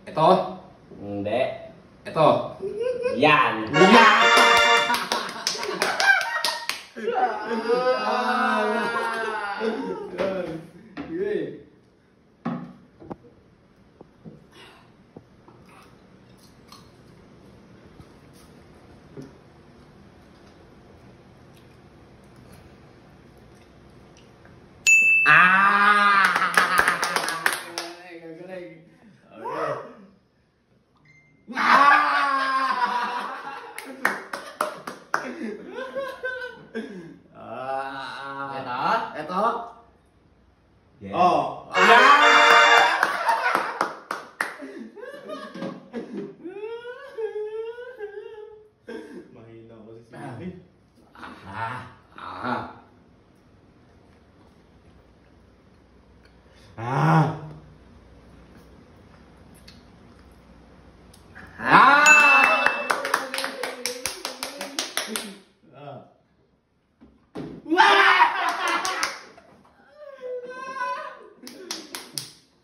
Ito? Hindi. Ito? Yan. Ito? Yes. Oh. Mahina ko si Sinabi.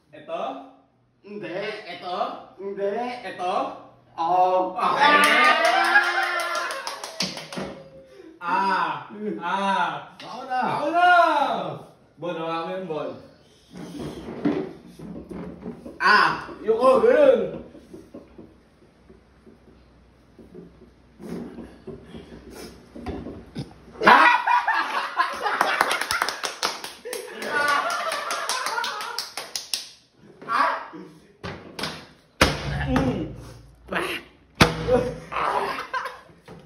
Ito? Hindi. Ito? Hindi. Ito? Oh. Okay. Ako na. Ako na! Bon, hawakan mo yung bon. Yung ganun.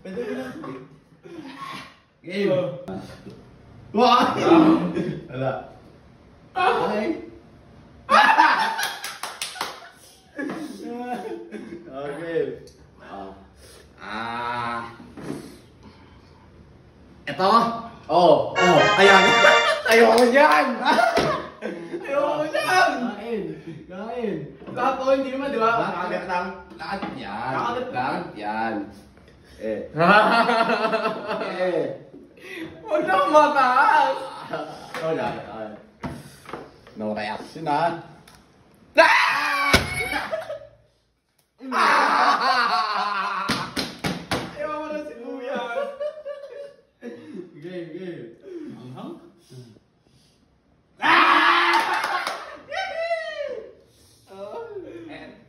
Pwede ko lang. Game. Wah! Wala. Okay. Okay. Ito? Oh. Ayan. Ayoko yan! Ayoko yan! Kain. Kain. Lahat to, hindi naman, di ba? Lahat lang. Lahat yan. Lahat yan. Huwag na mataas! Wala. No reaction ha. Ayaw mo na si Kuya. Game. Anghang?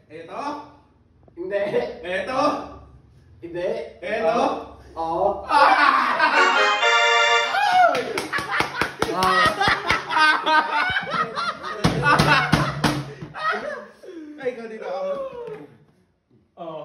Ito? Hindi. Ito? Hindi. Ito? Oo. Ay, ikaw dito ako. Oh.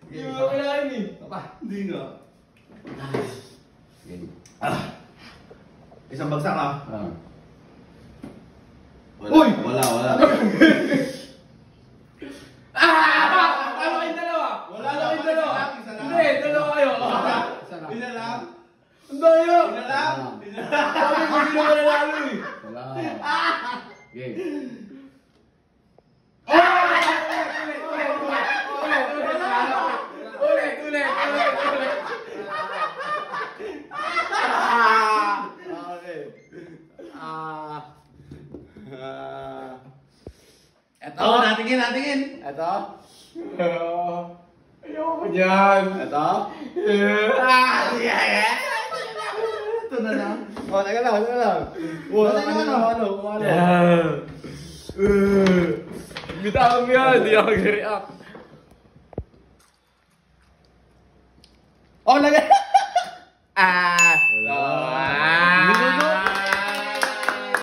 Hindi mo kailangan eh. Hindi nga. Game. Isang bagsak ah. Uy! Wala. Ano kayong dalawa? Wala Ano na, kayong dalawa? isa lang. Hindi, dalawa kayo. Isa lang. Ang daya! Isa lang. Sabi ko sino ka nanalo eh. Wala. Game. Ulit. Eto. Natingin. Eto. Ayoko dyan. Eto. Ito na lang. Teka lang. Wala naman Ano? Bitawan mo yan, hindi ako nag-react. Oh, lagay! Wala.